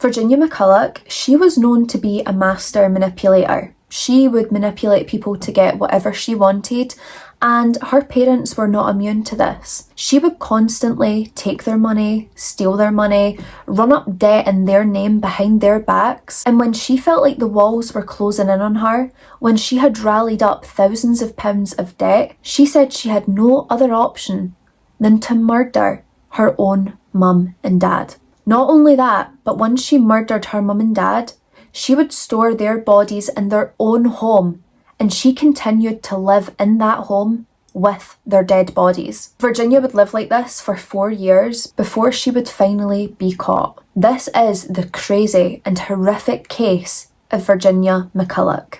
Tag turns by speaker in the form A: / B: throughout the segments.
A: Virginia McCulloch, she was known to be a master manipulator. She would manipulate people to get whatever she wanted, and her parents were not immune to this. She would constantly take their money, steal their money, run up debt in their name behind their backs, and when she felt like the walls were closing in on her, when she had rallied up thousands of pounds of debt, she said she had no other option than to murder her own mum and dad. Not only that, but once she murdered her mum and dad, she would store their bodies in their own home, and she continued to live in that home with their dead bodies. Virginia would live like this for 4 years before she would finally be caught. This is the crazy and horrific case of Virginia McCulloch.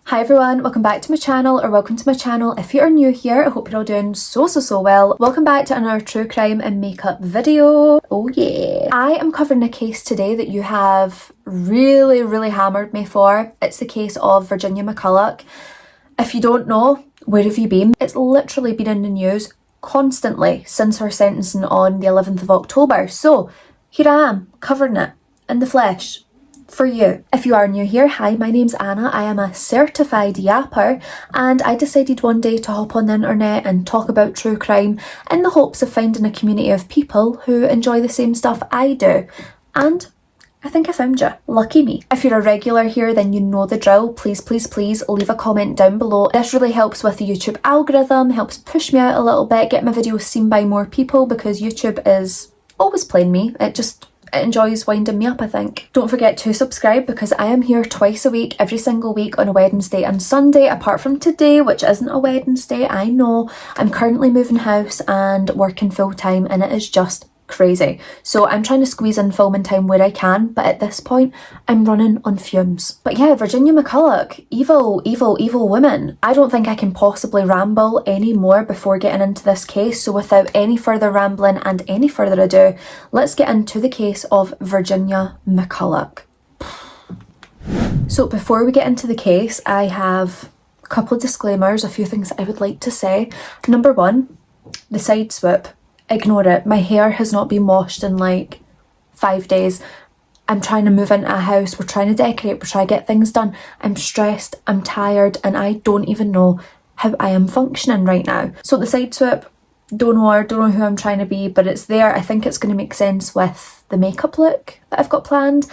A: Hi everyone, welcome back to my channel, or welcome to my channel. If you are new here, I hope you're all doing so well. Welcome back to another true crime and makeup video. Oh yeah. I am covering a case today that you have really hammered me for. It's the case of Virginia McCulloch. If you don't know, where have you been? It's literally been in the news constantly since her sentencing on the 11th of October. So here I am, covering it in the flesh. For you. If you are new here, hi, my name's Anna. I am a certified yapper, and I decided one day to hop on the internet and talk about true crime in the hopes of finding a community of people who enjoy the same stuff I do. And I think I found you. Lucky me. If you're a regular here, then you know the drill. Please leave a comment down below. This really helps with the YouTube algorithm, helps push me out a little bit, get my videos seen by more people, because YouTube is always playing me. It enjoys winding me up, I think. Don't forget to subscribe, because I am here twice a week, every single week on a Wednesday and Sunday, apart from today, which isn't a Wednesday, I know. I'm currently moving house and working full time, and it is just crazy. So I'm trying to squeeze in filming time where I can, but at this point I'm running on fumes. But yeah, Virginia McCulloch, evil woman. I don't think I can possibly ramble any more before getting into this case, so without any further rambling and any further ado, let's get into the case of Virginia McCulloch. So before we get into the case, I have a couple of disclaimers, a few things that I would like to say. Number one, the side swoop. Ignore it. My hair has not been washed in like 5 days. I'm trying to move into a house. We're trying to decorate. We're trying to get things done. I'm stressed. I'm tired. And I don't even know how I am functioning right now. So the side swoop, don't know who I'm trying to be, but it's there. I think it's going to make sense with the makeup look that I've got planned.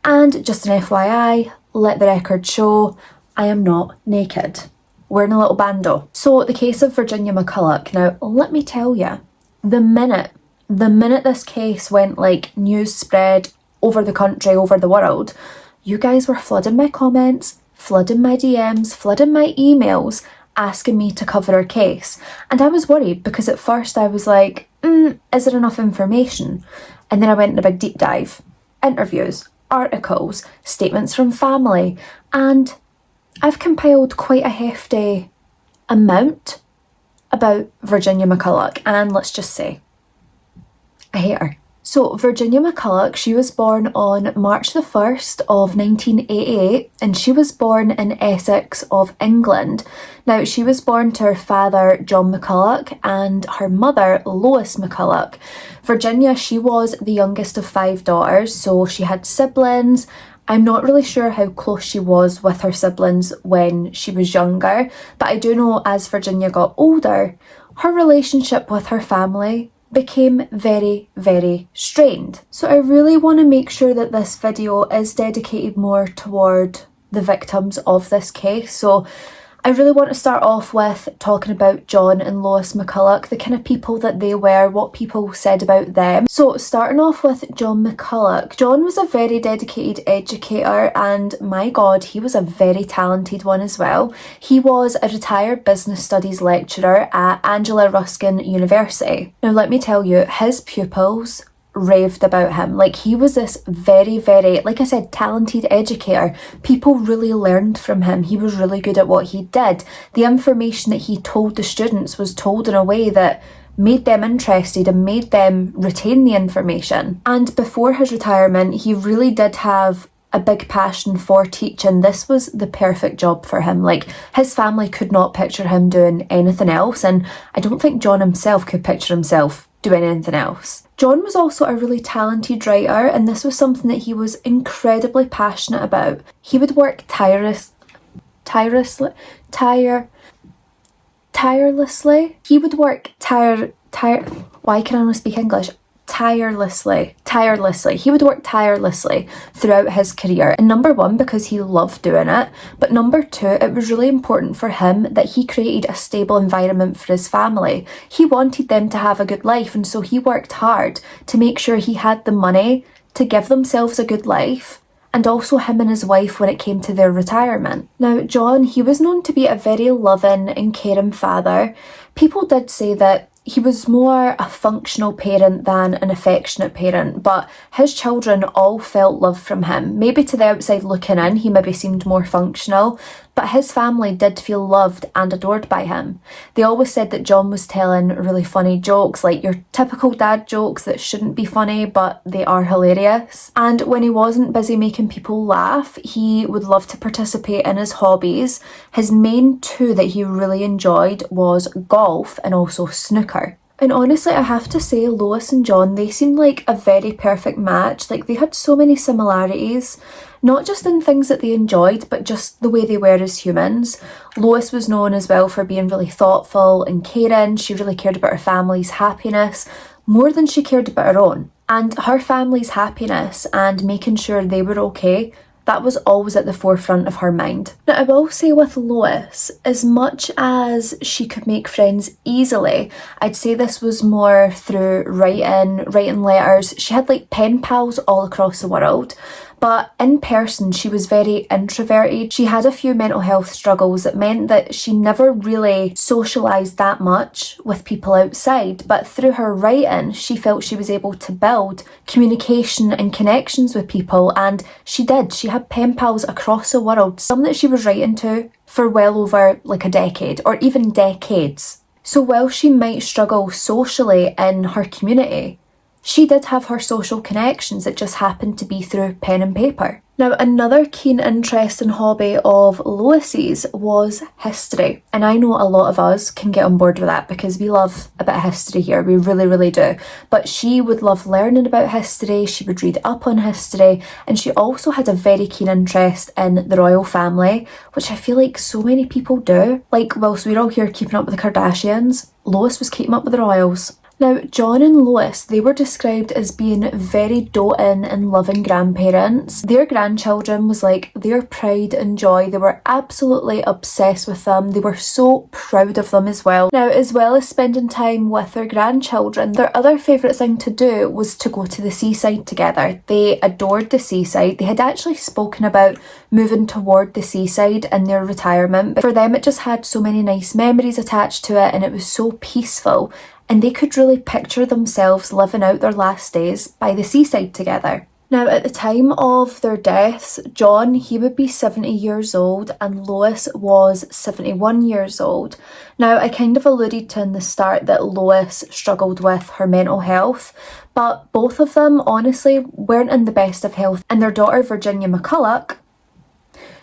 A: And just an FYI, let the record show, I am not naked. Wearing a little bandeau. So the case of Virginia McCulloch. Now, let me tell you, the minute this case went like news spread over the country, over the world, you guys were flooding my comments, flooding my DMs, flooding my emails, asking me to cover her case. And I was worried, because at first I was like, is there enough information? And then I went in a big deep dive, interviews, articles, statements from family, and I've compiled quite a hefty amount about Virginia McCulloch, and let's just say, I hate her. So Virginia McCulloch, she was born on March the 1st of 1988, and she was born in Essex of England. Now, she was born to her father, John McCulloch, and her mother, Lois McCulloch. Virginia, she was the youngest of 5 daughters, so she had siblings. I'm not really sure how close she was with her siblings when she was younger, but I do know as Virginia got older, her relationship with her family became very strained. So I really want to make sure that this video is dedicated more toward the victims of this case. So I really want to start off with talking about John and Lois McCulloch, the kind of people that they were, what people said about them. So starting off with John McCulloch. John was a very dedicated educator, and my God, he was a very talented one as well. He was a retired business studies lecturer at Angela Ruskin University. Now let me tell you, his pupils raved about him. Like, he was this very, like I said, talented educator. People really learned from him. He was really good at what he did. The information that he told the students was told in a way that made them interested and made them retain the information. And before his retirement, he really did have a big passion for teaching. This was the perfect job for him. Like, his family could not picture him doing anything else, and I don't think John himself could picture himself do anything else. John was also a really talented writer, and this was something that he was incredibly passionate about. He would work tirelessly. He would work why can I only speak English? Tirelessly. He would work tirelessly throughout his career. And number one, because he loved doing it. But number two, it was really important for him that he created a stable environment for his family. He wanted them to have a good life, and so he worked hard to make sure he had the money to give themselves a good life, and also him and his wife when it came to their retirement. Now, John, he was known to be a very loving and caring father. People did say that he was more a functional parent than an affectionate parent, but his children all felt love from him. Maybe to the outside looking in, he maybe seemed more functional, but his family did feel loved and adored by him. They always said that John was telling really funny jokes, like your typical dad jokes that shouldn't be funny, but they are hilarious. And when he wasn't busy making people laugh, he would love to participate in his hobbies. His main two that he really enjoyed was golf and also snooker. And honestly, I have to say, Lois and John, they seemed like a very perfect match. Like, they had so many similarities, not just in things that they enjoyed, but just the way they were as humans. Lois was known as well for being really thoughtful and caring. She really cared about her family's happiness more than she cared about her own. And her family's happiness and making sure they were okay, that was always at the forefront of her mind. Now, I will say with Lois, as much as she could make friends easily, I'd say this was more through writing letters. She had like pen pals all across the world. But in person, she was very introverted. She had a few mental health struggles that meant that she never really socialised that much with people outside. But through her writing, she felt she was able to build communication and connections with people. And she did. She had pen pals across the world, some that she was writing to for well over like a decade or even decades. So while she might struggle socially in her community, she did have her social connections that just happened to be through pen and paper. Now, another keen interest and hobby of Lois's was history. And I know a lot of us can get on board with that because we love a bit of history here. We really, really do. But she would love learning about history. She would read up on history. And she also had a very keen interest in the royal family, which I feel like so many people do. Like, whilst we're all here keeping up with the Kardashians, Lois was keeping up with the royals. Now, John and Lois, they were described as being very doting and loving grandparents. Their grandchildren was like their pride and joy. They were absolutely obsessed with them. They were so proud of them as well. Now, as well as spending time with their grandchildren, their other favourite thing to do was to go to the seaside together. They adored the seaside. They had actually spoken about moving toward the seaside in their retirement, but for them it just had so many nice memories attached to it and it was so peaceful. And they could really picture themselves living out their last days by the seaside together. Now, at the time of their deaths, John, he would be 70 years old and Lois was 71 years old. Now, I kind of alluded to in the start that Lois struggled with her mental health, but both of them, honestly, weren't in the best of health. And their daughter, Virginia McCulloch,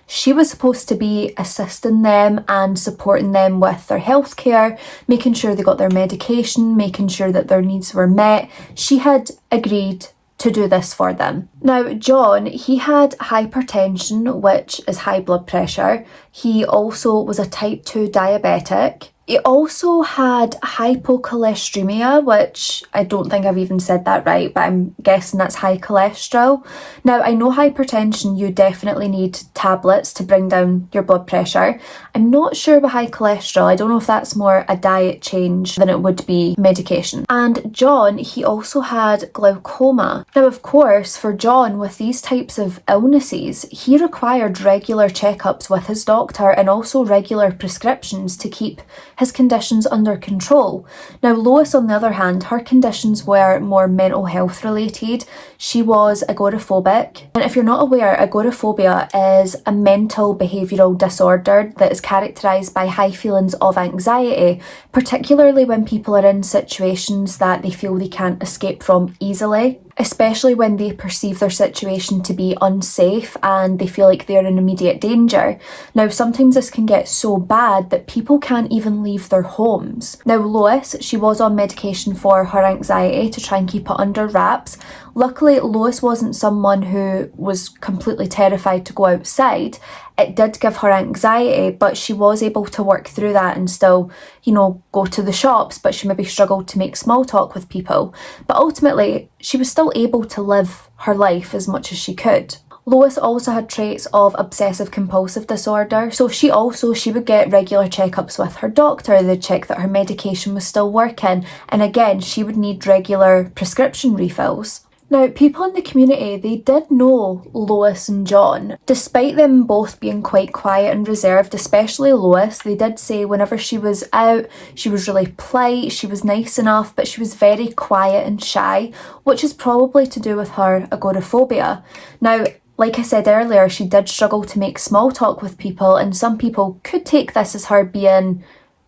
A: she was supposed to be assisting them and supporting them with their healthcare, making sure they got their medication, making sure that their needs were met. She had agreed to do this for them. Now, John, he had hypertension, which is high blood pressure. He also was a type 2 diabetic. He also had hypocholesteremia, which I don't think I've even said that right, but I'm guessing that's high cholesterol. Now, I know hypertension, you definitely need tablets to bring down your blood pressure. I'm not sure with high cholesterol. I don't know if that's more a diet change than it would be medication. And John, he also had glaucoma. Now, of course, for John, with these types of illnesses, he required regular checkups with his doctor and also regular prescriptions to keep his conditions under control. Now, Lois, on the other hand, her conditions were more mental health related. She was agoraphobic. And if you're not aware, agoraphobia is a mental behavioural disorder that is characterised by high feelings of anxiety, particularly when people are in situations that they feel they can't escape from easily. especially when they perceive their situation to be unsafe and they feel like they're in immediate danger. Now, sometimes this can get so bad that people can't even leave their homes. Now, Lois, she was on medication for her anxiety to try and keep it under wraps. Luckily, Lois wasn't someone who was completely terrified to go outside. It did give her anxiety, but she was able to work through that and still, go to the shops, but she maybe struggled to make small talk with people. But ultimately, she was still able to live her life as much as she could. Lois also had traits of obsessive compulsive disorder, so she would get regular checkups with her doctor. They'd check that her medication was still working, and again, she would need regular prescription refills. Now, people in the community, they did know Lois and John. Despite them both being quite quiet and reserved, especially Lois, they did say whenever she was out, she was really polite, she was nice enough, but she was very quiet and shy, which is probably to do with her agoraphobia. Now, like I said earlier, she did struggle to make small talk with people, and some people could take this as her being,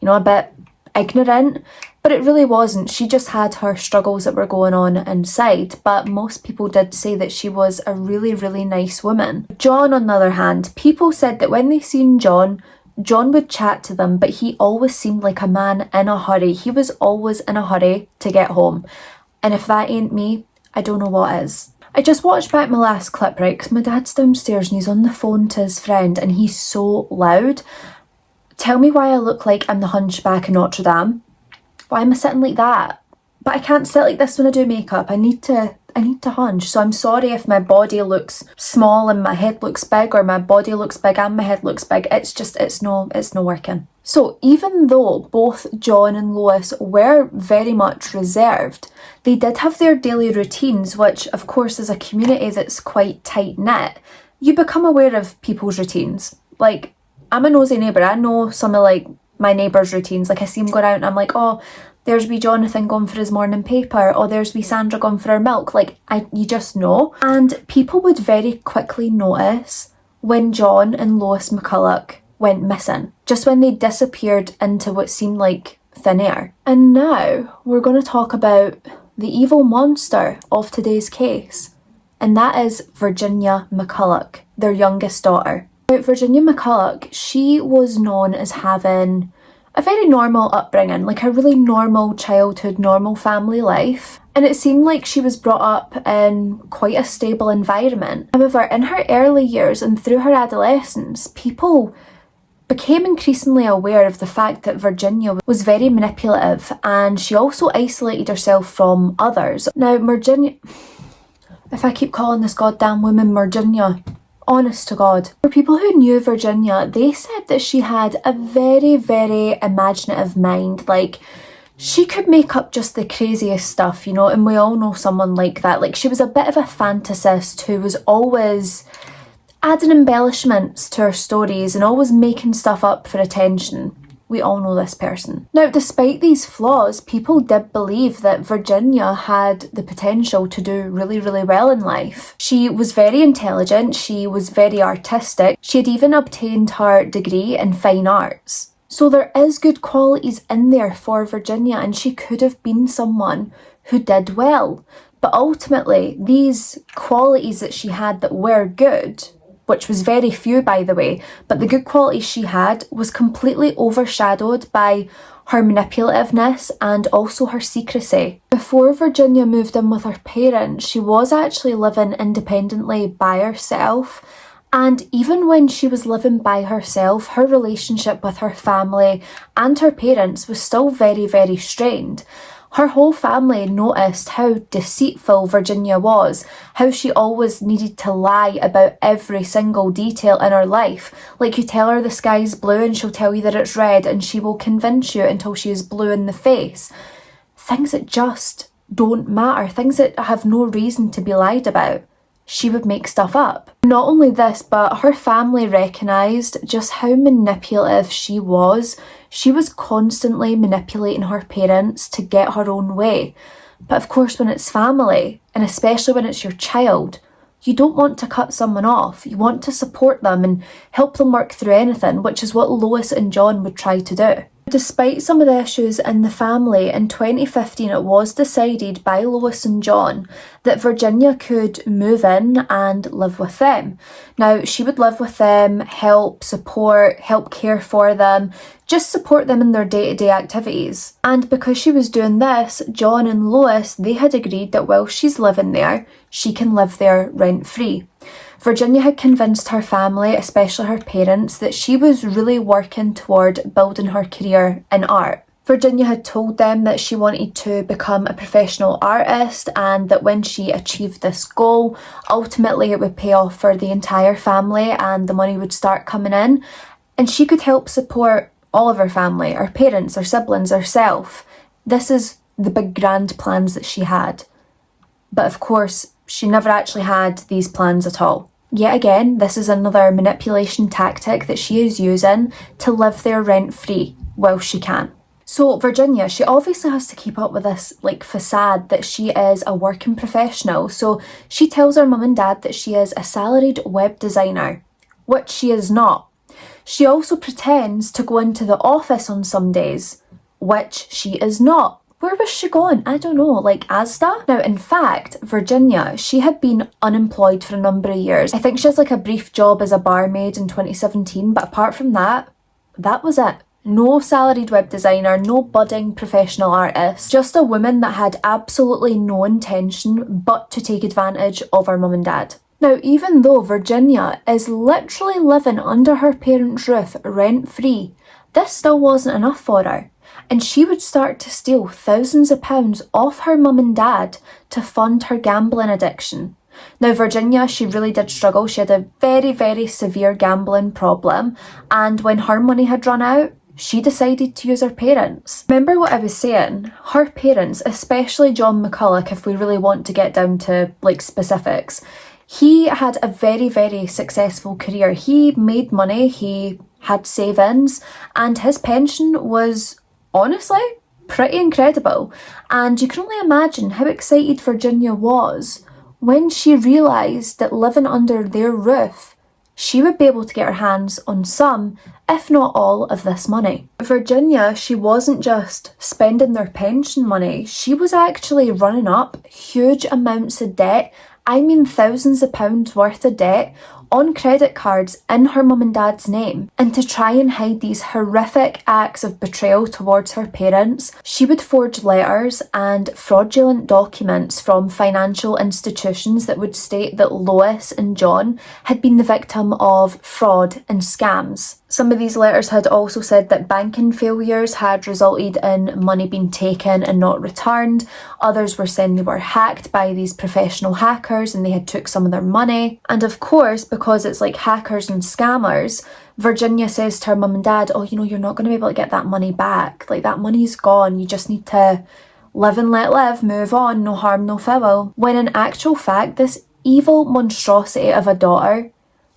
A: a bit ignorant, but it really wasn't. She just had her struggles that were going on inside, but most people did say that she was a really, really nice woman. John, on the other hand, people said that when they seen John would chat to them, but he always seemed like a man in a hurry. He was always in a hurry to get home. And if that ain't me, I don't know what is. I just watched back my last clip, right, because my dad's downstairs and he's on the phone to his friend and he's so loud. Tell me why I look like I'm the hunchback in Notre Dame. Why am I sitting like that? But I can't sit like this when I do makeup. I need to hunch. So I'm sorry if my body looks small and my head looks big, or my body looks big and my head looks big. It's no working. So even though both John and Lois were very much reserved, they did have their daily routines, which of course is a community that's quite tight-knit. You become aware of people's routines. Like, I'm a nosy neighbour. I know some of my neighbours' routines. Like, I see them going out and I'm like, oh, there's wee Jonathan going for his morning paper, or there's wee Sandra going for her milk. You just know. And people would very quickly notice when John and Lois McCulloch went missing, just when they disappeared into what seemed like thin air. And now we're going to talk about the evil monster of today's case, and that is Virginia McCulloch, their youngest daughter. Now, Virginia McCulloch, she was known as having a very normal upbringing, like a really normal childhood, normal family life. And it seemed like she was brought up in quite a stable environment. However, in her early years and through her adolescence, people became increasingly aware of the fact that Virginia was very manipulative, and she also isolated herself from others. Now, Virginia, if I keep calling this goddamn woman Virginia, honest to God. For people who knew Virginia, they said that she had a very, very imaginative mind. Like, she could make up just the craziest stuff, and we all know someone like that. Like, she was a bit of a fantasist who was always adding embellishments to her stories and always making stuff up for attention. We all know this person. Now, despite these flaws, people did believe that Virginia had the potential to do really, really well in life. She was very intelligent, she was very artistic, she had even obtained her degree in fine arts. So there is good qualities in there for Virginia, and she could have been someone who did well. But ultimately, these qualities that she had that were good, which was very few, by the way, but the good qualities she had was completely overshadowed by her manipulativeness and also her secrecy. Before Virginia moved in with her parents, she was actually living independently by herself. And even when she was living by herself, her relationship with her family and her parents was still very, very strained. Her whole family noticed how deceitful Virginia was, how she always needed to lie about every single detail in her life. Like, you tell her the sky's blue and she'll tell you that it's red, and she will convince you until she is blue in the face. Things that just don't matter, things that have no reason to be lied about. She would make stuff up. Not only this, but her family recognised just how manipulative she was. She was constantly manipulating her parents to get her own way. But of course, when it's family, and especially when it's your child, you don't want to cut someone off. You want to support them and help them work through anything, which is what Lois and John would try to do. Despite some of the issues in the family, in 2015 it was decided by Lois and John that Virginia could move in and live with them. Now, she would live with them, help, support, help care for them, just support them in their day-to-day activities. And because she was doing this, John and Lois, they had agreed that while she's living there, she can live there rent-free. Virginia had convinced her family, especially her parents, that she was really working toward building her career in art. Virginia had told them that she wanted to become a professional artist and that when she achieved this goal, ultimately it would pay off for the entire family and the money would start coming in and she could help support all of her family, her parents, her siblings, herself. This is the big grand plans that she had. But of course, she never actually had these plans at all. Yet again, this is another manipulation tactic that she is using to live there rent-free while she can. So Virginia, she obviously has to keep up with this facade that she is a working professional. So she tells her mum and dad that she is a salaried web designer, which she is not. She also pretends to go into the office on some days, which she is not. Where was she going? I don't know, Asda? Now, in fact, Virginia, she had been unemployed for a number of years. I think she has a brief job as a barmaid in 2017, but apart from that, that was it. No salaried web designer, no budding professional artist, just a woman that had absolutely no intention but to take advantage of her mum and dad. Now, even though Virginia is literally living under her parents' roof rent-free, this still wasn't enough for her. And she would start to steal thousands of pounds off her mum and dad to fund her gambling addiction. Now, Virginia, she really did struggle. She had a very, very severe gambling problem. And when her money had run out, she decided to use her parents. Remember what I was saying? Her parents, especially John McCulloch, if we really want to get down to specifics, he had a very, very successful career. He made money, he had savings, and his pension was honestly pretty incredible. And you can only imagine how excited Virginia was when she realised that living under their roof, she would be able to get her hands on some, if not all, of this money. Virginia, she wasn't just spending their pension money, she was actually running up huge amounts of debt. I mean thousands of pounds worth of debt on credit cards in her mum and dad's name. And to try and hide these horrific acts of betrayal towards her parents, she would forge letters and fraudulent documents from financial institutions that would state that Lois and John had been the victim of fraud and scams. Some of these letters had also said that banking failures had resulted in money being taken and not returned. Others were saying they were hacked by these professional hackers and they had took some of their money. And of course, because it's hackers and scammers, Virginia says to her mum and dad, you're not going to be able to get that money back. That money's gone. You just need to live and let live, move on, no harm, no foul. When in actual fact, this evil monstrosity of a daughter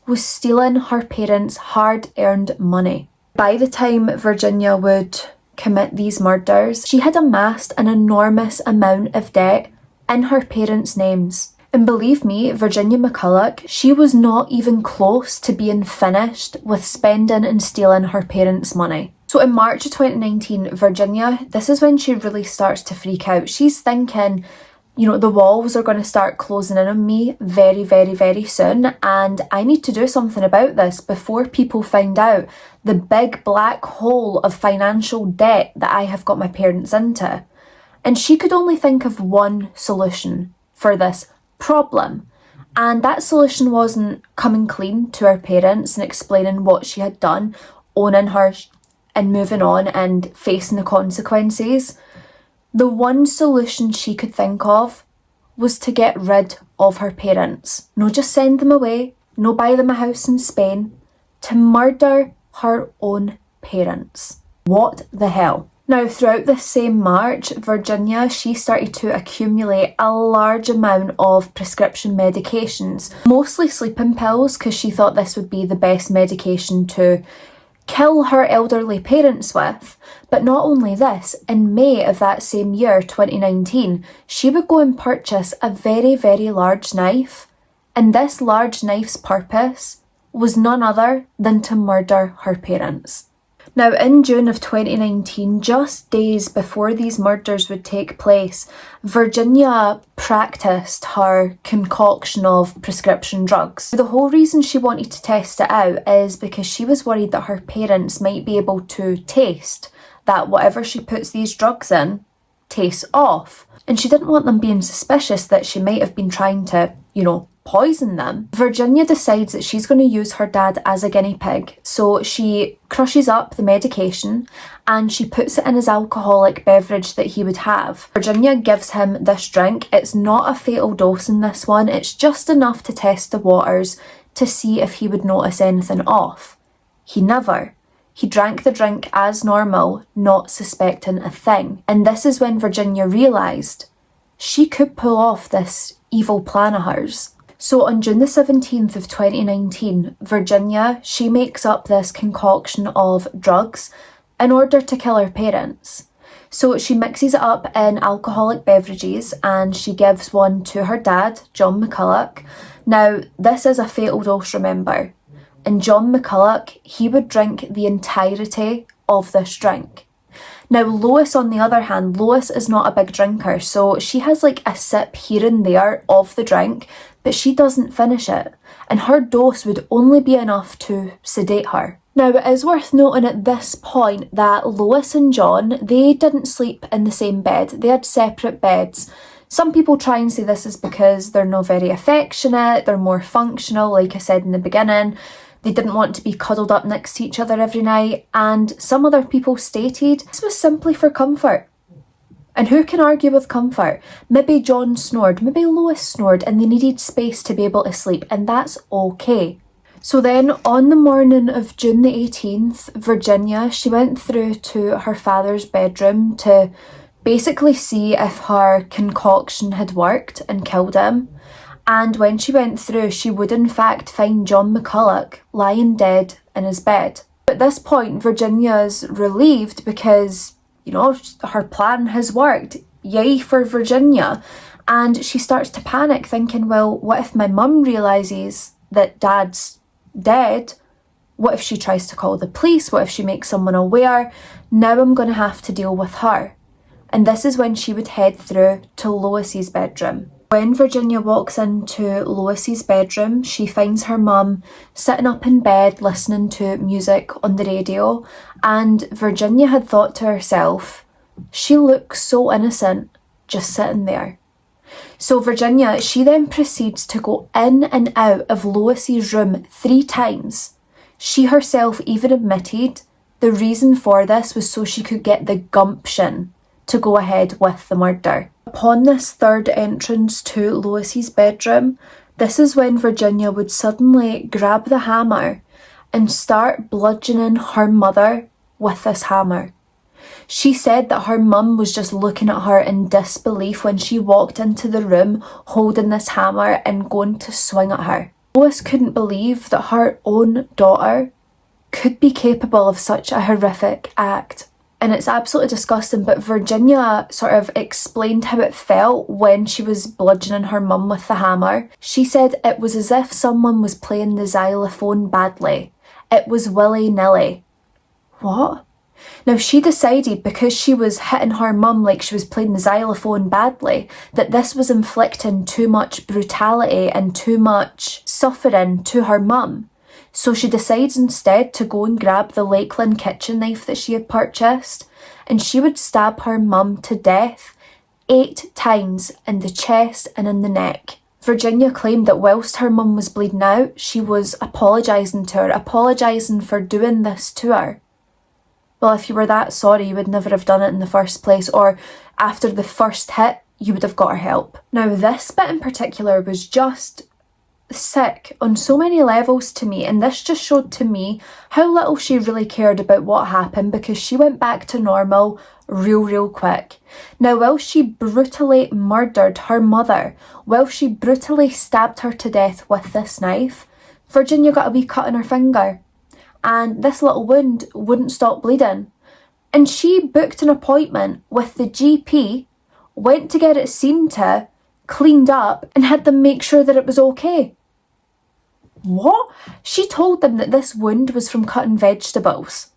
A: was stealing her parents' hard-earned money. By the time Virginia would commit these murders, she had amassed an enormous amount of debt in her parents' names. And believe me, Virginia McCulloch, she was not even close to being finished with spending and stealing her parents' money. So in March of 2019, Virginia, this is when she really starts to freak out. She's thinking, the walls are going to start closing in on me very, very, very soon, and I need to do something about this before people find out the big black hole of financial debt that I have got my parents into. And she could only think of one solution for this problem, and that solution wasn't coming clean to her parents and explaining what she had done, owning her and moving on and facing the consequences. The one solution she could think of was to get rid of her parents. No, just send them away, no buy them a house in Spain, to murder her own parents. What the hell? Now, throughout this same March, Virginia, she started to accumulate a large amount of prescription medications, mostly sleeping pills, because she thought this would be the best medication to kill her elderly parents with. But not only this, in May of that same year, 2019, she would go and purchase a very, very large knife, and this large knife's purpose was none other than to murder her parents. Now, in June of 2019, just days before these murders would take place, Virginia practiced her concoction of prescription drugs. The whole reason she wanted to test it out is because she was worried that her parents might be able to taste that whatever she puts these drugs in tastes off. And she didn't want them being suspicious that she might have been trying to, poison them. Virginia decides that she's going to use her dad as a guinea pig. So she crushes up the medication and she puts it in his alcoholic beverage that he would have. Virginia gives him this drink. It's not a fatal dose in this one. It's just enough to test the waters to see if he would notice anything off. He never. He drank the drink as normal, not suspecting a thing. And this is when Virginia realised she could pull off this evil plan of hers. So on June the 17th of 2019, Virginia, she makes up this concoction of drugs in order to kill her parents. So she mixes it up in alcoholic beverages and she gives one to her dad, John McCulloch. Now, this is a fatal dose, remember. And John McCulloch, he would drink the entirety of this drink. Now, Lois, on the other hand, Lois is not a big drinker, so she has like a sip here and there of the drink, but she doesn't finish it, and her dose would only be enough to sedate her. Now, it is worth noting at this point that Lois and John, they didn't sleep in the same bed. They had separate beds. Some people try and say this is because they're not very affectionate, they're more functional, like I said in the beginning. They didn't want to be cuddled up next to each other every night, and some other people stated this was simply for comfort. And who can argue with comfort? Maybe John snored, maybe Lois snored, and they needed space to be able to sleep, and that's okay. So then, on the morning of June the 18th, Virginia, she went through to her father's bedroom to basically see if her concoction had worked and killed him. And when she went through, she would in fact find John McCulloch lying dead in his bed. At this point, Virginia's relieved because, her plan has worked. Yay for Virginia. And she starts to panic, thinking, well, what if my mum realises that dad's dead? What if she tries to call the police? What if she makes someone aware? Now I'm going to have to deal with her. And this is when she would head through to Lois's bedroom. When Virginia walks into Lois's bedroom, she finds her mum sitting up in bed listening to music on the radio, and Virginia had thought to herself, she looks so innocent just sitting there. So Virginia, she then proceeds to go in and out of Lois's room 3 times. She herself even admitted the reason for this was so she could get the gumption to go ahead with the murder. Upon this third entrance to Lois's bedroom, this is when Virginia would suddenly grab the hammer and start bludgeoning her mother with this hammer. She said that her mum was just looking at her in disbelief when she walked into the room holding this hammer and going to swing at her. Lois couldn't believe that her own daughter could be capable of such a horrific act. And it's absolutely disgusting, but Virginia sort of explained how it felt when she was bludgeoning her mum with the hammer. She said it was as if someone was playing the xylophone badly. It was willy-nilly. What? Now, she decided because she was hitting her mum like she was playing the xylophone badly, that this was inflicting too much brutality and too much suffering to her mum. So she decides instead to go and grab the Lakeland kitchen knife that she had purchased, and she would stab her mum to death 8 times in the chest and in the neck. Virginia claimed that whilst her mum was bleeding out, she was apologising to her, apologising for doing this to her. Well, if you were that sorry, you would never have done it in the first place, or after the first hit, you would have got her help. Now, this bit in particular was just sick on so many levels to me, and this just showed to me how little she really cared about what happened, because she went back to normal real quick. Now, while she brutally murdered her mother, while she brutally stabbed her to death with this knife, Virginia got a wee cut on her finger, and this little wound wouldn't stop bleeding, and she booked an appointment with the GP, went to get it seen to, cleaned up, and had them make sure that it was okay. What? She told them that this wound was from cutting vegetables.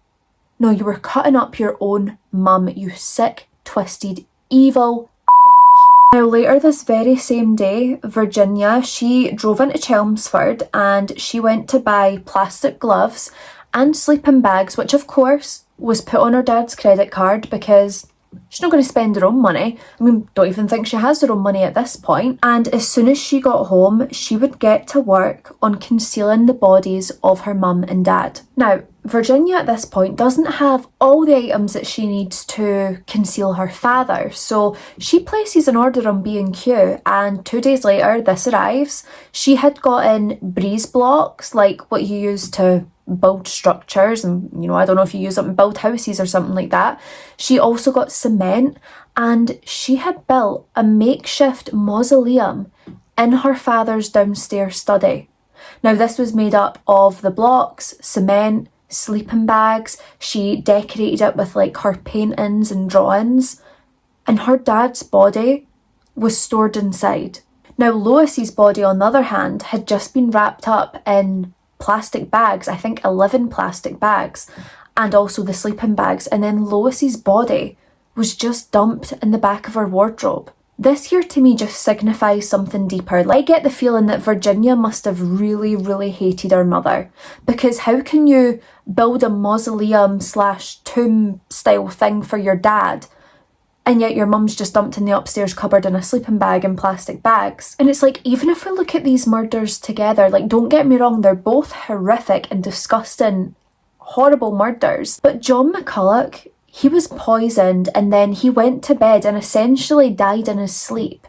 A: No, you were cutting up your own mum, you sick, twisted, evil. Now later this very same day, Virginia, she drove into Chelmsford and she went to buy plastic gloves and sleeping bags, which of course was put on her dad's credit card because she's not going to spend her own money. I mean, don't even think she has her own money at this point. And as soon as she got home, she would get to work on concealing the bodies of her mum and dad. Now, Virginia at this point doesn't have all the items that she needs to conceal her father, so she places an order on B&Q and 2 days later this arrives. She had gotten breeze blocks, like what you use to build structures, and I don't know if you use them to build houses or something like that. She also got cement, and she had built a makeshift mausoleum in her father's downstairs study. Now this was made up of the blocks, cement, sleeping bags. She decorated it with like her paintings and drawings, and her dad's body was stored inside. Now Lois's body, on the other hand, had just been wrapped up in plastic bags, I think 11 plastic bags, and also the sleeping bags, and then Lois's body was just dumped in the back of her wardrobe. This here to me just signifies something deeper. I get the feeling that Virginia must have really, really hated her mother, because how can you build a mausoleum / tomb style thing for your dad and yet your mum's just dumped in the upstairs cupboard in a sleeping bag and plastic bags? And it's like, even if we look at these murders together, like, don't get me wrong, they're both horrific and disgusting, horrible murders. But John McCulloch, he was poisoned and then he went to bed and essentially died in his sleep.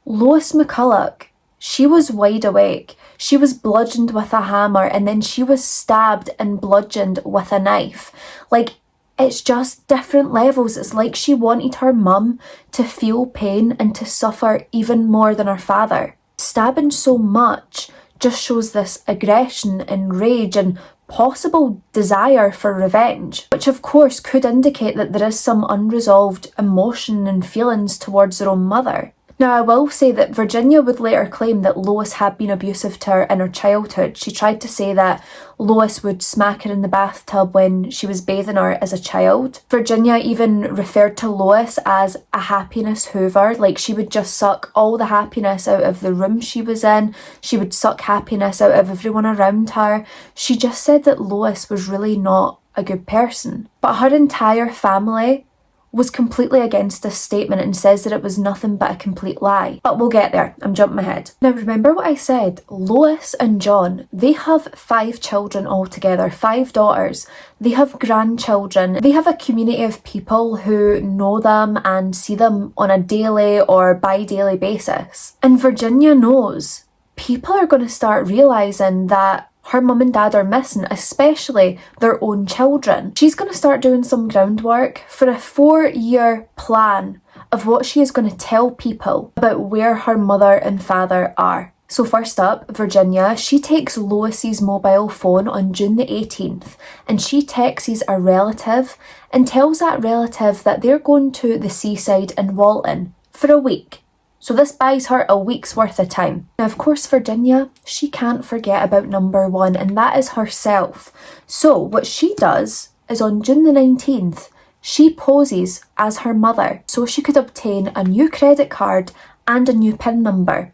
A: Lois McCulloch, she was wide awake. She was bludgeoned with a hammer and then she was stabbed and bludgeoned with a knife. Like, it's just different levels. It's like she wanted her mum to feel pain and to suffer even more than her father. Stabbing so much just shows this aggression and rage and possible desire for revenge, which of course could indicate that there is some unresolved emotion and feelings towards her own mother. Now, I will say that Virginia would later claim that Lois had been abusive to her in her childhood. She tried to say that Lois would smack her in the bathtub when she was bathing her as a child. Virginia even referred to Lois as a happiness hoover, like she would just suck all the happiness out of the room she was in. She would suck happiness out of everyone around her. She just said that Lois was really not a good person. But her entire family was completely against this statement and says that it was nothing but a complete lie. But we'll get there, I'm jumping ahead. Now remember what I said, Lois and John, they have 5 children altogether, 5 daughters. They have grandchildren. They have a community of people who know them and see them on a daily or bi-daily basis. And Virginia knows people are going to start realising that her mum and dad are missing, especially their own children. She's going to start doing some groundwork for a 4-year plan of what she is going to tell people about where her mother and father are. So first up, Virginia, she takes Lois's mobile phone on June the 18th and she texts a relative and tells that relative that they're going to the seaside in Walton for a week. So this buys her a week's worth of time. Now, of course, Virginia, she can't forget about number 1, and that is herself. So what she does is on June the 19th, she poses as her mother so she could obtain a new credit card and a new PIN number.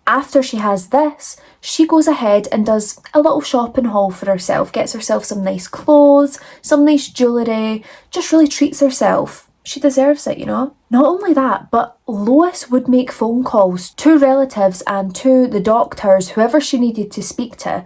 A: After she has this, she goes ahead and does a little shopping haul for herself, gets herself some nice clothes, some nice jewellery, just really treats herself. She deserves it, Not only that, but Lois would make phone calls to relatives and to the doctors, whoever she needed to speak to,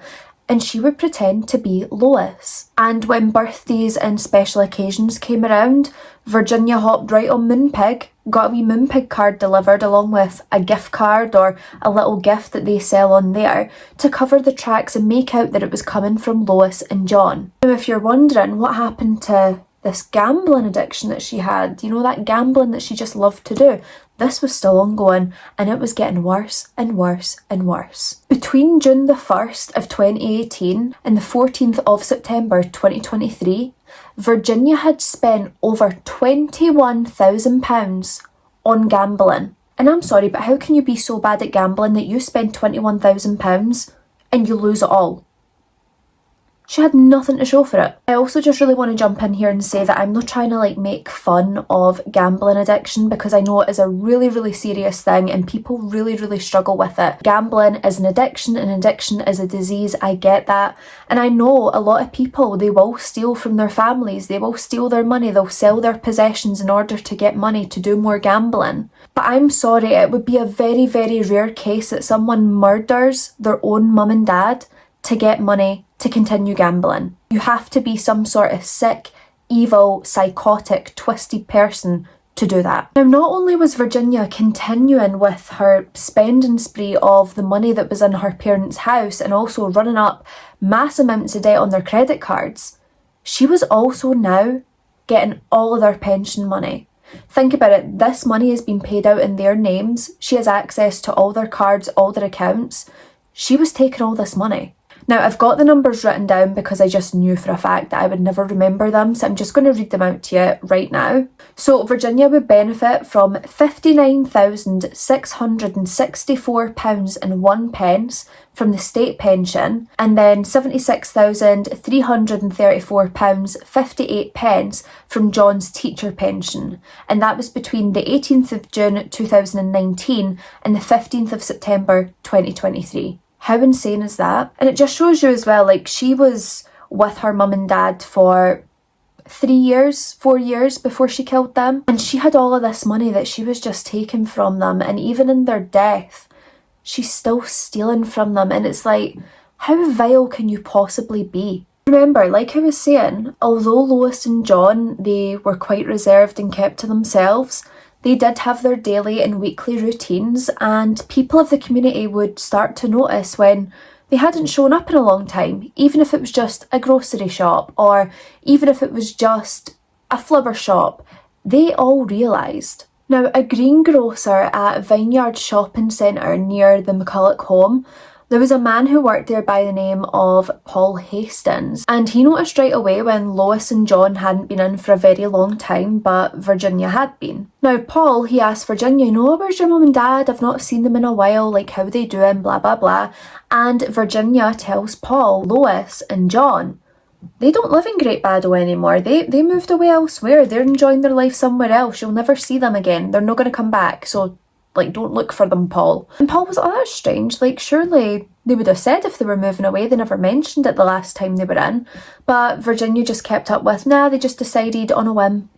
A: and she would pretend to be Lois. And when birthdays and special occasions came around, Virginia hopped right on Moonpig, got a wee Moonpig card delivered along with a gift card or a little gift that they sell on there to cover the tracks and make out that it was coming from Lois and John. Now, if you're wondering what happened to this gambling addiction that she had, that gambling that she just loved to do, this was still ongoing and it was getting worse and worse and worse. Between June the 1st of 2018 and the 14th of September 2023, Virginia had spent over £21,000 on gambling. And I'm sorry, but how can you be so bad at gambling that you spend £21,000 and you lose it all? She had nothing to show for it. I also just really want to jump in here and say that I'm not trying to like make fun of gambling addiction, because I know it is a really, really serious thing and people really, really struggle with it. Gambling is an addiction and addiction is a disease. I get that. And I know a lot of people, they will steal from their families, they will steal their money, they'll sell their possessions in order to get money to do more gambling. But I'm sorry, it would be a very, very rare case that someone murders their own mum and dad to get money to continue gambling. You have to be some sort of sick, evil, psychotic, twisted person to do that. Now, not only was Virginia continuing with her spending spree of the money that was in her parents' house and also running up mass amounts of debt on their credit cards, she was also now getting all of their pension money. Think about it, this money is being paid out in their names. She has access to all their cards, all their accounts. She was taking all this money. Now, I've got the numbers written down because I just knew for a fact that I would never remember them, so I'm just going to read them out to you right now. So Virginia would benefit from £59,664.01 from the state pension, and then £76,334.58 from John's teacher pension. And that was between the 18th of June 2019 and the 15th of September 2023. How insane is that? And it just shows you as well, like, she was with her mum and dad for 4 years before she killed them. And she had all of this money that she was just taking from them. And even in their death, she's still stealing from them. And it's like, how vile can you possibly be? Remember, like I was saying, although Lois and John, they were quite reserved and kept to themselves, they did have their daily and weekly routines, and people of the community would start to notice when they hadn't shown up in a long time, even if it was just a grocery shop or even if it was just a flubber shop. They all realised. Now, a greengrocer at Vineyard Shopping Centre near the McCulloch home, there was a man who worked there by the name of Paul Hastings, and he noticed right away when Lois and John hadn't been in for a very long time, but Virginia had been. Now, Paul, he asked Virginia, where's your mum and dad? I've not seen them in a while, like, how they doing, blah, blah, blah. And Virginia tells Paul, Lois and John, they don't live in Great Baddow anymore. They moved away elsewhere. They're enjoying their life somewhere else. You'll never see them again. They're not going to come back, so like, don't look for them, Paul. And Paul was, oh, that's strange. Like, surely they would have said if they were moving away. They never mentioned it the last time they were in. But Virginia just kept up with, nah, they just decided on a whim,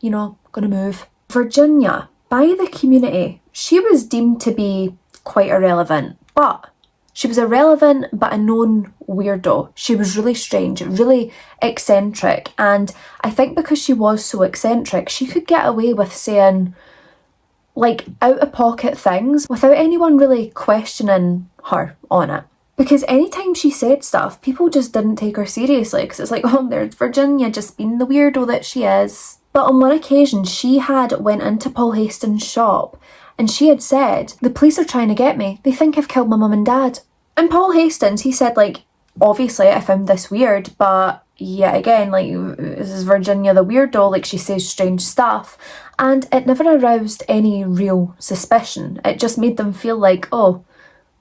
A: gonna move. Virginia, by the community, she was deemed to be quite irrelevant. But she was irrelevant, but a known weirdo. She was really strange, really eccentric. And I think because she was so eccentric, she could get away with saying, like, out-of-pocket things without anyone really questioning her on it. Because anytime she said stuff, people just didn't take her seriously, because it's like, oh, there's Virginia just being the weirdo that she is. But on one occasion, she had went into Paul Hastings' shop and she had said, the police are trying to get me. They think I've killed my mum and dad. And Paul Hastings, he said, like, obviously I found this weird, but yeah, again, like, this is Virginia the weirdo, like, she says strange stuff. And it never aroused any real suspicion. It just made them feel like, oh,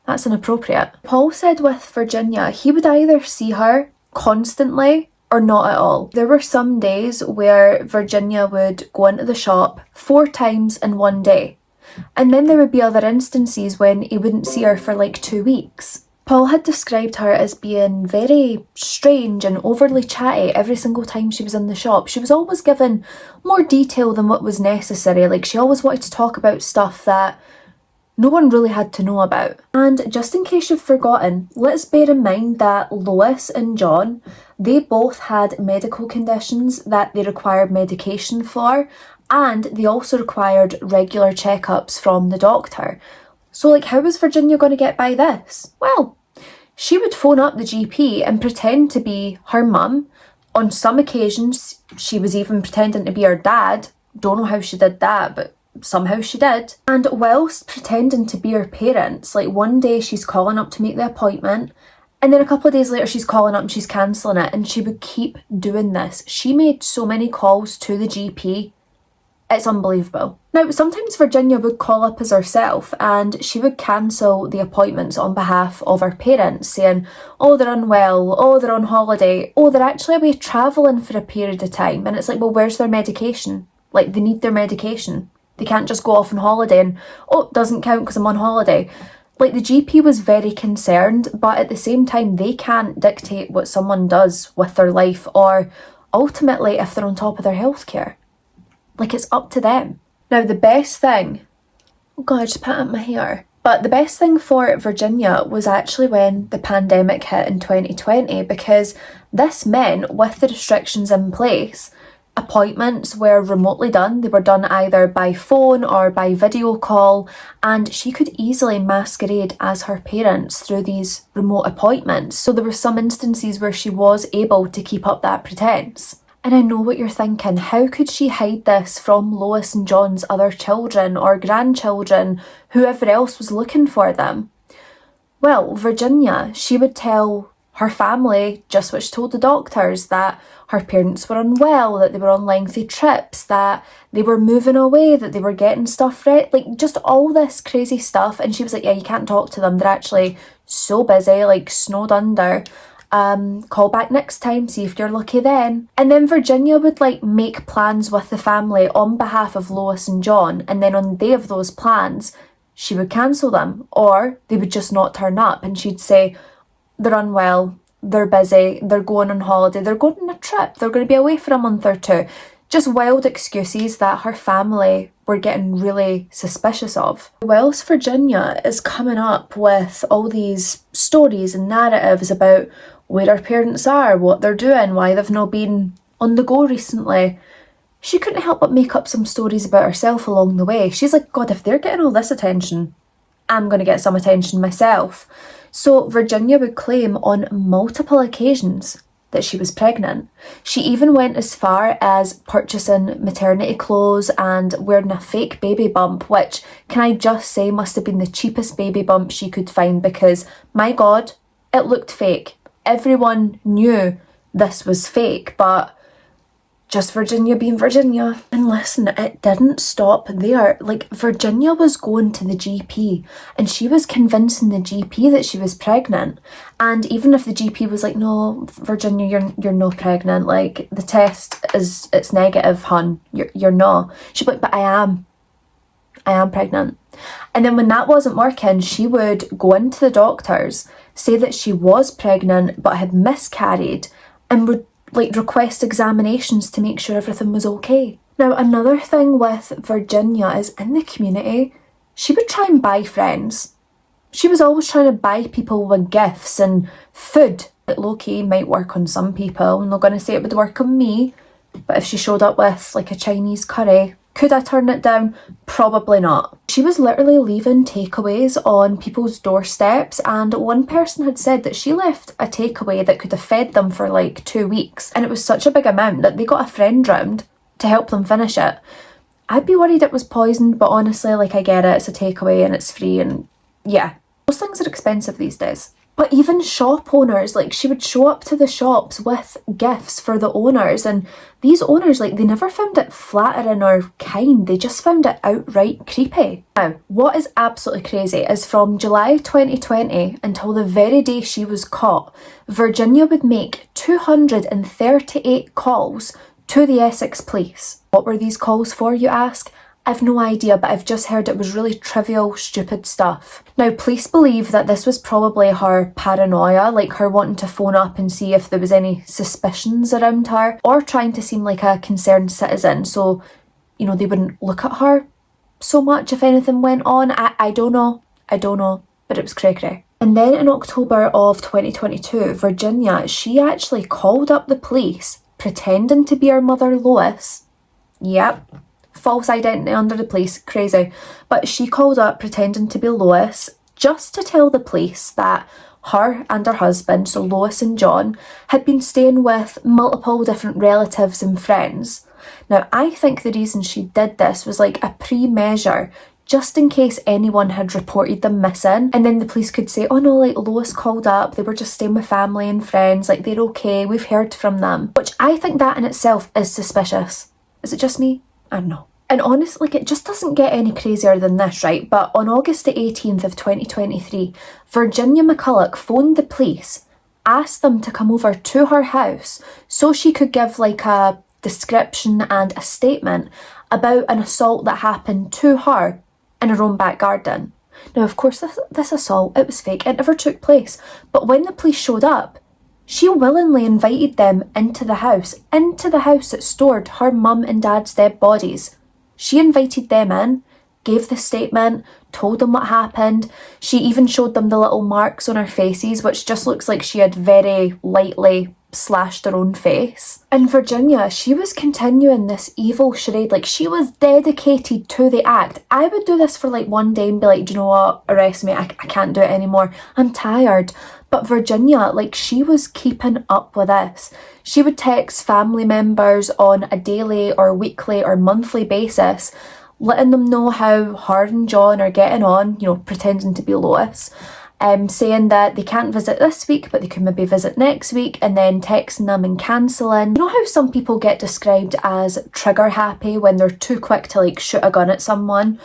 A: that's inappropriate. Paul said with Virginia, he would either see her constantly or not at all. There were some days where Virginia would go into the shop 4 times in one day. And then there would be other instances when he wouldn't see her for like 2 weeks. Paul had described her as being very strange and overly chatty every single time she was in the shop. She was always given more detail than what was necessary. Like, she always wanted to talk about stuff that no one really had to know about. And just in case you've forgotten, let's bear in mind that Lois and John, they both had medical conditions that they required medication for, and they also required regular checkups from the doctor. So, like, how was Virginia going to get by this? Well, she would phone up the GP and pretend to be her mum. On some occasions, she was even pretending to be her dad. Don't know how she did that, but somehow she did. And whilst pretending to be her parents, like, one day she's calling up to make the appointment, and then a couple of days later she's calling up and she's cancelling it, and she would keep doing this. She made so many calls to the GP It's unbelievable. Now, sometimes Virginia would call up as herself and she would cancel the appointments on behalf of her parents, saying, oh, they're unwell, oh, they're on holiday, oh, they're actually away travelling for a period of time. And it's like, well, where's their medication? Like, they need their medication. They can't just go off on holiday and, oh, it doesn't count because I'm on holiday. Like, the GP was very concerned, but at the same time, they can't dictate what someone does with their life or ultimately if they're on top of their healthcare. Like, it's up to them. Now, the best thing... Oh God, I just pat up my hair. But the best thing for Virginia was actually when the pandemic hit in 2020, because this meant, with the restrictions in place, appointments were remotely done. They were done either by phone or by video call, and she could easily masquerade as her parents through these remote appointments. So there were some instances where she was able to keep up that pretense. And I know what you're thinking, how could she hide this from Lois and John's other children or grandchildren, whoever else was looking for them? Well, Virginia, she would tell her family just what she told the doctors, that her parents were unwell, that they were on lengthy trips, that they were moving away, that they were getting stuff ready, like just all this crazy stuff. And she was like, yeah, you can't talk to them, they're actually so busy, like snowed under. Call back next time, see if you're lucky then. And then Virginia would like make plans with the family on behalf of Lois and John, and then on the day of those plans she would cancel them, or they would just not turn up, and she'd say they're unwell, they're busy, they're going on holiday, they're going on a trip, they're going to be away for a month or two. Just wild excuses that her family were getting really suspicious of. Whilst Virginia is coming up with all these stories and narratives about where her parents are, what they're doing, why they've not been on the go recently, she couldn't help but make up some stories about herself along the way. She's like, God, if they're getting all this attention, I'm going to get some attention myself. So Virginia would claim on multiple occasions that she was pregnant. She even went as far as purchasing maternity clothes and wearing a fake baby bump, which, can I just say, must have been the cheapest baby bump she could find, because, my God, it looked fake. Everyone knew this was fake, but just Virginia being Virginia. And listen, it didn't stop there. Like, Virginia was going to the GP and she was convincing the GP that she was pregnant. And even if the GP was like, no, Virginia, you're not pregnant, like the test it's negative, hun, you're not. She'd be like, but I am pregnant. And then when that wasn't working, she would go into the doctors, say that she was pregnant but had miscarried, and would like request examinations to make sure everything was okay. Now, another thing with Virginia is, in the community, she would try and buy friends. She was always trying to buy people with gifts and food. That low-key might work on some people. I'm not going to say it would work on me, but if she showed up with like a Chinese curry, could I turn it down? Probably not. She was literally leaving takeaways on people's doorsteps, and one person had said that she left a takeaway that could have fed them for like 2 weeks, and it was such a big amount that they got a friend round to help them finish it. I'd be worried it was poisoned, but honestly, like, I get it, it's a takeaway and it's free, and yeah. Those things are expensive these days. But even shop owners, like, she would show up to the shops with gifts for the owners, and these owners, like, they never found it flattering or kind, they just found it outright creepy. Now, what is absolutely crazy is from July 2020 until the very day she was caught, Virginia would make 238 calls to the Essex police. What were these calls for, you ask? I've no idea, but I've just heard it was really trivial, stupid stuff. Now, police believe that this was probably her paranoia, like her wanting to phone up and see if there was any suspicions around her, or trying to seem like a concerned citizen, so, you know, they wouldn't look at her so much if anything went on. I don't know, but it was cray-cray. And then in October of 2022, Virginia, she actually called up the police, pretending to be her mother, Lois. Yep. False identity under the police, crazy. But she called up pretending to be Lois just to tell the police that her and her husband, so Lois and John, had been staying with multiple different relatives and friends. Now, I think the reason she did this was like a pre-measure, just in case anyone had reported them missing, and then the police could say, oh no, like, Lois called up, they were just staying with family and friends, like, they're okay, we've heard from them. Which I think that in itself is suspicious. Is it just me? I don't know. And honestly, like, it just doesn't get any crazier than this, right? But on August the 18th of 2023, Virginia McCulloch phoned the police, asked them to come over to her house so she could give like a description and a statement about an assault that happened to her in her own back garden. Now, of course, this assault, it was fake. It never took place. But when the police showed up, she willingly invited them into the house that stored her mum and dad's dead bodies. She invited them in, gave the statement, told them what happened. She even showed them the little marks on her faces, which just looks like she had very lightly slashed her own face. And Virginia, she was continuing this evil charade. Like, she was dedicated to the act. I would do this for like one day and be like, do you know what, arrest me, I can't do it anymore, I'm tired. But Virginia, like, she was keeping up with this. She would text family members on a daily or weekly or monthly basis, letting them know how her and John are getting on, you know, pretending to be Lois, saying that they can't visit this week, but they can maybe visit next week, and then texting them and cancelling. You know how some people get described as trigger happy when they're too quick to like shoot a gun at someone?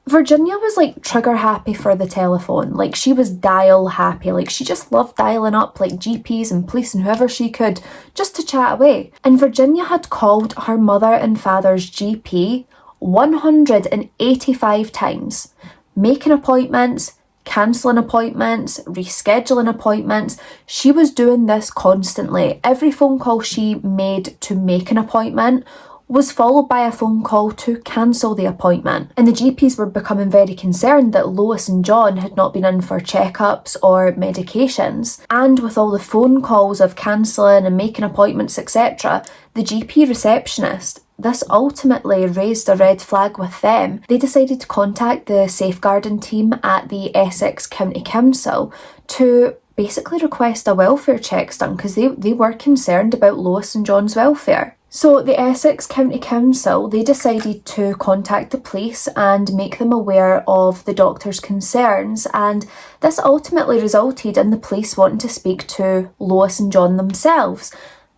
A: Virginia was like trigger happy for the telephone. Like, she was dial happy. Like, she just loved dialing up like GPs and police and whoever she could just to chat away. And Virginia had called her mother and father's GP 185 times, making appointments, cancelling appointments, rescheduling appointments. She was doing this constantly. Every phone call she made to make an appointment was followed by a phone call to cancel the appointment. And the GPs were becoming very concerned that Lois and John had not been in for checkups or medications. And with all the phone calls of cancelling and making appointments, etc., the GP receptionist, this ultimately raised a red flag with them. They decided to contact the safeguarding team at the Essex County Council to basically request a welfare check done because they were concerned about Lois and John's welfare. So the Essex County Council, they decided to contact the police and make them aware of the doctor's concerns, and this ultimately resulted in the police wanting to speak to Lois and John themselves.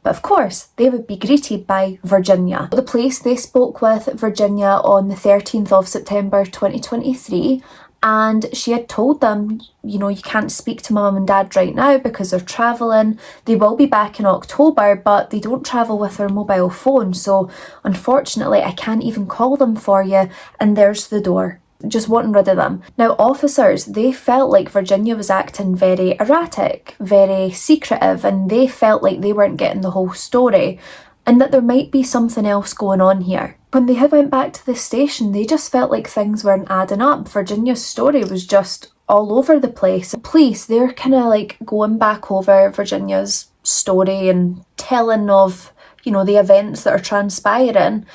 A: But of course, they would be greeted by Virginia. The police, they spoke with Virginia on the 13th of September 2023, and she had told them, you know, you can't speak to my mum and dad right now because they're travelling. They will be back in October, but they don't travel with their mobile phone. So unfortunately, I can't even call them for you. And there's the door, just wanting rid of them. Now, officers, they felt like Virginia was acting very erratic, very secretive, and they felt like they weren't getting the whole story and that there might be something else going on here. When they had went back to the station, they just felt like things weren't adding up. Virginia's story was just all over the place. The police, they're kind of like going back over Virginia's story and telling of, you know, the events that are transpiring.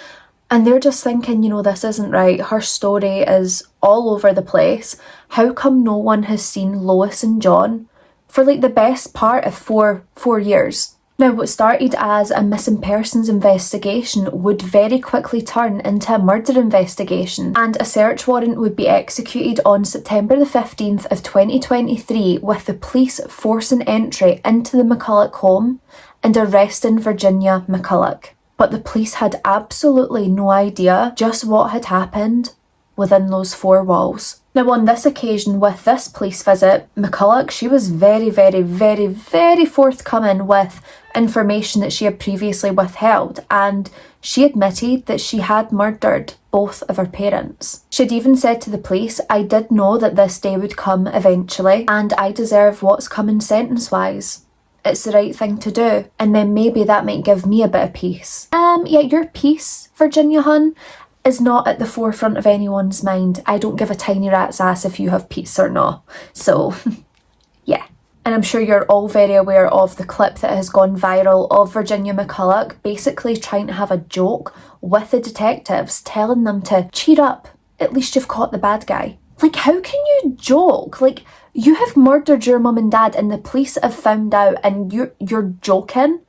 A: And they're just thinking, you know, this isn't right. Her story is all over the place. How come no one has seen Lois and John for like the best part of four years? Now, what started as a missing persons investigation would very quickly turn into a murder investigation, and a search warrant would be executed on September the 15th of 2023 with the police forcing entry into the McCulloch home and arresting Virginia McCulloch. But the police had absolutely no idea just what had happened within those four walls. Now, on this occasion, with this police visit, McCulloch, she was very, very, very, very forthcoming with information that she had previously withheld, and she admitted that she had murdered both of her parents. She had even said to the police, I did know that this day would come eventually, and I deserve what's coming sentence-wise. It's the right thing to do, and then maybe that might give me a bit of peace. Yeah, your peace, Virginia hun, is not at the forefront of anyone's mind. I don't give a tiny rat's ass if you have peace or not. So, yeah. And I'm sure you're all very aware of the clip that has gone viral of Virginia McCulloch basically trying to have a joke with the detectives, telling them to cheer up, at least you've caught the bad guy. Like, how can you joke? Like, you have murdered your mum and dad and the police have found out and you're joking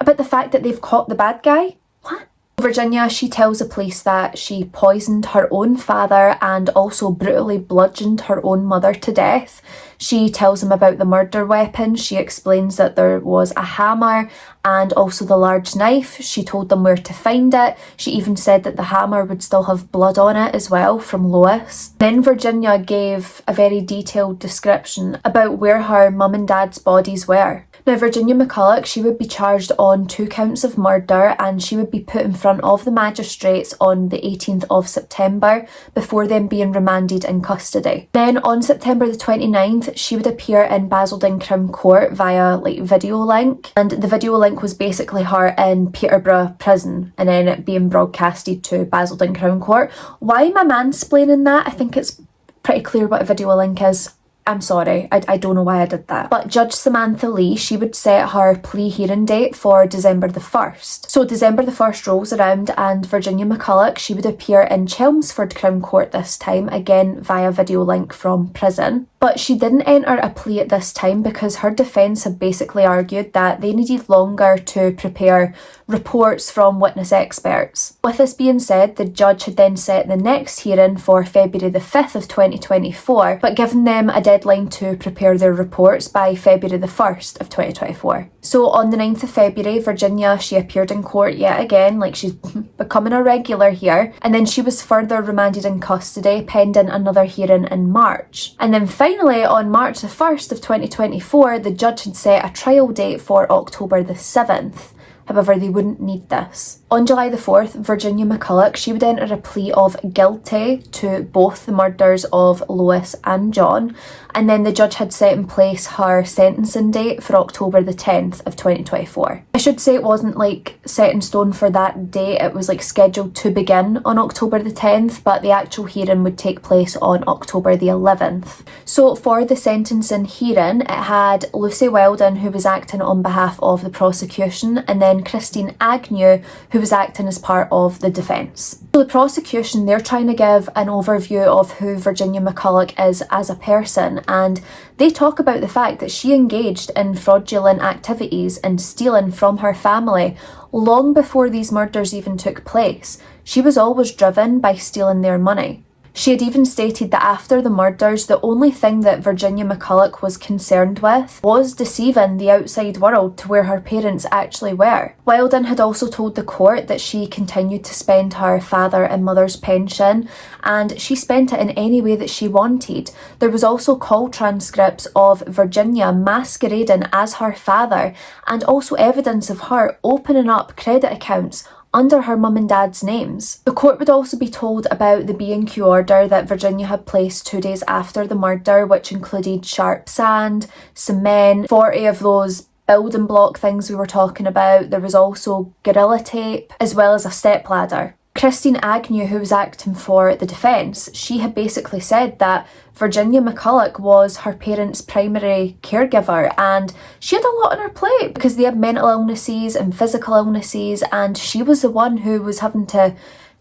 A: about the fact that they've caught the bad guy? What? Virginia, she tells the police that she poisoned her own father and also brutally bludgeoned her own mother to death. She tells them about the murder weapon. She explains that there was a hammer and also the large knife. She told them where to find it. She even said that the hammer would still have blood on it as well from Lois. Then Virginia gave a very detailed description about where her mum and dad's bodies were. Now, Virginia McCulloch, she would be charged on 2 counts of murder and she would be put in front of the magistrates on the 18th of September before then being remanded in custody. Then on September the 29th, she would appear in Basildon Crown Court via video link, and the video link was basically her in Peterborough prison and then it being broadcasted to Basildon Crown Court. Why am I mansplaining that? I think it's pretty clear what a video link is. I'm sorry, I don't know why I did that. But Judge Samantha Lee, she would set her plea hearing date for December the 1st. So December the 1st rolls around and Virginia McCulloch, she would appear in Chelmsford Crown Court this time, again via video link from prison. But she didn't enter a plea at this time because her defence had basically argued that they needed longer to prepare reports from witness experts. With this being said, the judge had then set the next hearing for February the 5th of 2024, but given them a deadline to prepare their reports by February the 1st of 2024. So on the 9th of February, Virginia, she appeared in court yet again, like she's becoming a regular here, and then she was further remanded in custody pending another hearing in March. And then finally, on March the 1st of 2024, the judge had set a trial date for October the 7th. However, they wouldn't need this. On July the 4th, Virginia McCulloch, she would enter a plea of guilty to both the murders of Lois and John, and then the judge had set in place her sentencing date for October the 10th of 2024. I should say it wasn't set in stone for that date, it was scheduled to begin on October the 10th, but the actual hearing would take place on October the 11th. So for the sentencing hearing, it had Lucy Weldon, who was acting on behalf of the prosecution, and then Christine Agnew, who was acting as part of the defence. So the prosecution, they're trying to give an overview of who Virginia McCulloch is as a person, and they talk about the fact that she engaged in fraudulent activities and stealing from her family long before these murders even took place. She was always driven by stealing their money. She had even stated that after the murders, the only thing that Virginia McCulloch was concerned with was deceiving the outside world to where her parents actually were. Weldon had also told the court that she continued to spend her father and mother's pension, and she spent it in any way that she wanted. There was also call transcripts of Virginia masquerading as her father, and also evidence of her opening up credit accounts under her mum and dad's names. The court would also be told about the B&Q order that Virginia had placed 2 days after the murder, which included sharp sand, cement, 40 of those building block things we were talking about. There was also gorilla tape, as well as a stepladder. Christine Agnew, who was acting for the defence, she had basically said that Virginia McCulloch was her parents' primary caregiver, and she had a lot on her plate because they had mental illnesses and physical illnesses, and she was the one who was having to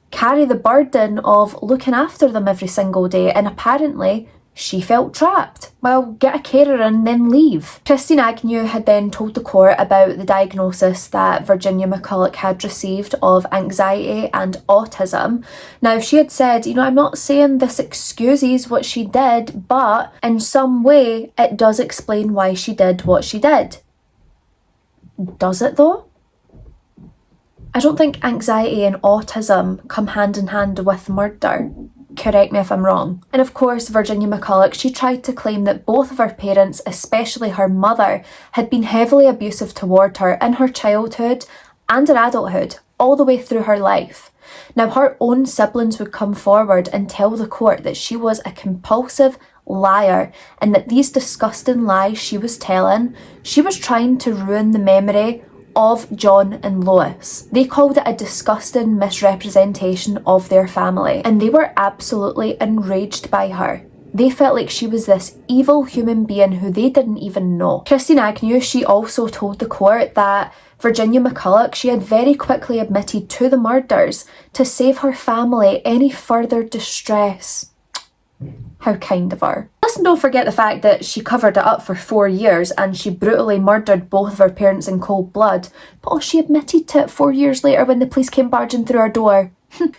A: carry the burden of looking after them every single day, and apparently she felt trapped. Well, get a carer and then leave. Christine Agnew had then told the court about the diagnosis that Virginia McCulloch had received of anxiety and autism. Now, she had said, I'm not saying this excuses what she did, but in some way it does explain why she did what she did. Does it though? I don't think anxiety and autism come hand in hand with murder. Correct me if I'm wrong. And of course, Virginia McCulloch, she tried to claim that both of her parents, especially her mother, had been heavily abusive toward her in her childhood and her adulthood, all the way through her life. Now, her own siblings would come forward and tell the court that she was a compulsive liar and that these disgusting lies she was telling, she was trying to ruin the memory of John and Lois. They called it a disgusting misrepresentation of their family, and they were absolutely enraged by her. They felt like she was this evil human being who they didn't even know. Christine Agnew, she also told the court that Virginia McCulloch, she had very quickly admitted to the murders to save her family any further distress. How kind of her. Plus, don't forget the fact that she covered it up for 4 years and she brutally murdered both of her parents in cold blood. But oh, she admitted to it 4 years later when the police came barging through her door.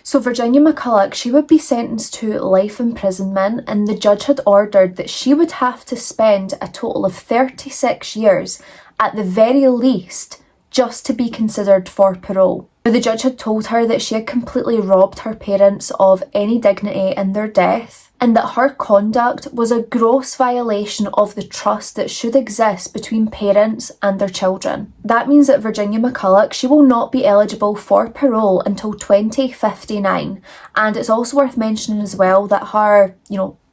A: So Virginia McCulloch, she would be sentenced to life imprisonment, and the judge had ordered that she would have to spend a total of 36 years at the very least just to be considered for parole. The judge had told her that she had completely robbed her parents of any dignity in their death, and that her conduct was a gross violation of the trust that should exist between parents and their children. That means that Virginia McCulloch, she will not be eligible for parole until 2059, and it's also worth mentioning as well that her,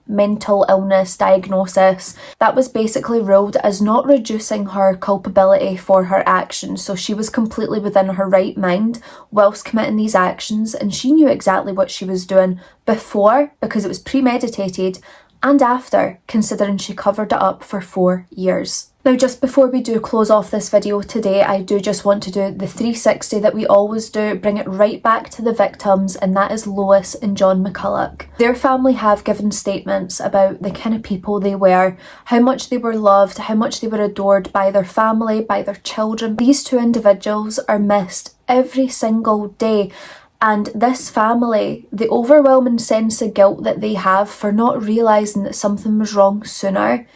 A: mental illness diagnosis, that was basically ruled as not reducing her culpability for her actions. So she was completely within her right mind whilst committing these actions, and she knew exactly what she was doing before because it was premeditated, and after, considering she covered it up for 4 years. Now, just before we do close off this video today, I do just want to do the 360 that we always do, bring it right back to the victims, and that is Lois and John McCulloch. Their family have given statements about the kind of people they were, how much they were loved, how much they were adored by their family, by their children. These two individuals are missed every single day. And this family, the overwhelming sense of guilt that they have for not realising that something was wrong sooner,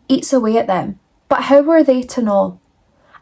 A: eats away at them. But how were they to know?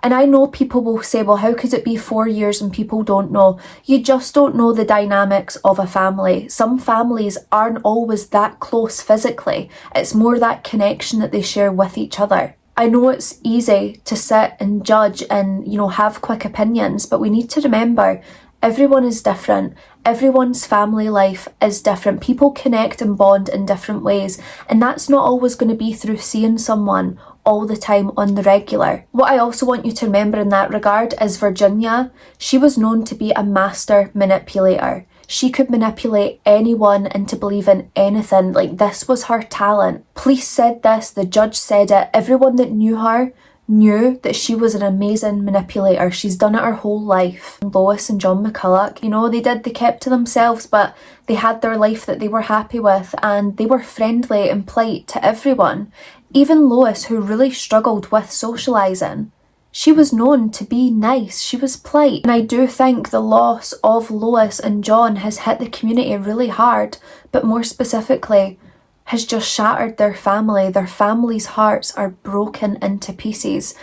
A: And I know people will say, well, how could it be 4 years and people don't know? You just don't know the dynamics of a family. Some families aren't always that close physically. It's more that connection that they share with each other. I know it's easy to sit and judge and, have quick opinions, but we need to remember everyone is different. Everyone's family life is different. People connect and bond in different ways, and that's not always going to be through seeing someone all the time on the regular. What I also want you to remember in that regard is Virginia, she was known to be a master manipulator. She could manipulate anyone into believing anything. This was her talent. Police said this, the judge said it, everyone that knew her knew that she was an amazing manipulator. She's done it her whole life. Lois and John McCulloch, they kept to themselves, but they had their life that they were happy with, and they were friendly and polite to everyone. Even Lois, who really struggled with socialising, she was known to be nice, she was polite. And I do think the loss of Lois and John has hit the community really hard, but more specifically, has just shattered their family. Their family's hearts are broken into pieces.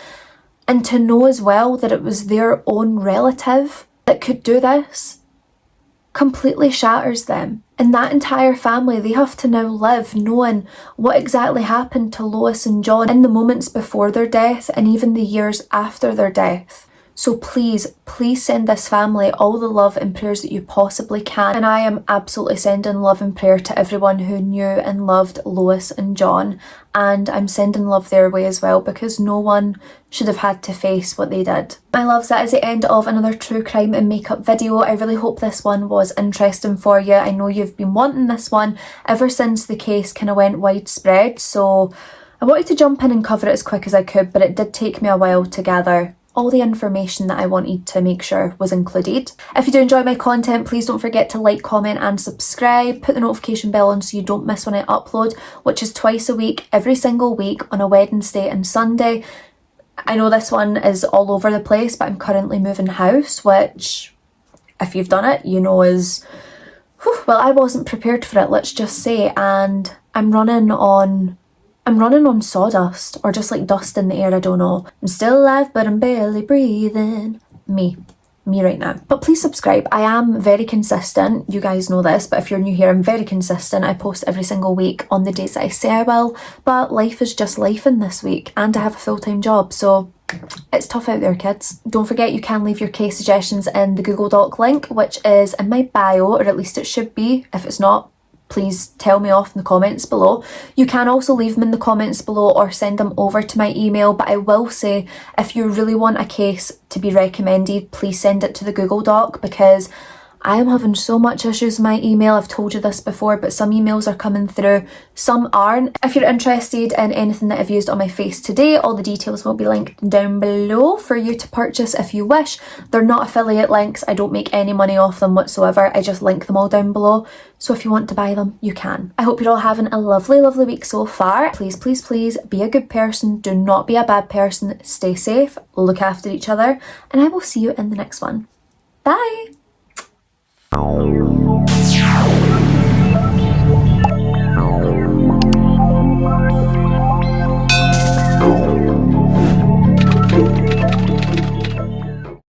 A: And to know as well that it was their own relative that could do this completely shatters them. And that entire family, they have to now live knowing what exactly happened to Lois and John in the moments before their death and even the years after their death. So please send this family all the love and prayers that you possibly can. And I am absolutely sending love and prayer to everyone who knew and loved Lois and John. And I'm sending love their way as well, because no one should have had to face what they did. My loves, that is the end of another true crime and makeup video. I really hope this one was interesting for you. I know you've been wanting this one ever since the case kind of went widespread. So I wanted to jump in and cover it as quick as I could, but it did take me a while to gather all the information that I wanted to make sure was included. If you do enjoy my content, please don't forget to like, comment and subscribe. Put the notification bell on so you don't miss when I upload, which is twice a week, every single week on a Wednesday and Sunday. I know this one is all over the place, but I'm currently moving house, which, if you've done it, is, well, I wasn't prepared for it, let's just say, and I'm running on sawdust, or just dust in the air, I don't know. I'm still alive, but I'm barely breathing. Me right now. But please subscribe. I am very consistent. You guys know this, but if you're new here, I'm very consistent. I post every single week on the days that I say I will, but life is just life in this week, and I have a full-time job, so it's tough out there, kids. Don't forget you can leave your case suggestions in the Google Doc link, which is in my bio, or at least it should be. If it's not, please tell me off in the comments below. You can also leave them in the comments below or send them over to my email, but I will say, if you really want a case to be recommended, please send it to the Google Doc, because I am having so much issues with my email. I've told you this before, but some emails are coming through, some aren't. If you're interested in anything that I've used on my face today, all the details will be linked down below for you to purchase if you wish. They're not affiliate links. I don't make any money off them whatsoever. I just link them all down below. So if you want to buy them, you can. I hope you're all having a lovely, lovely week so far. Please, please, please be a good person. Do not be a bad person. Stay safe, look after each other, and I will see you in the next one. Bye!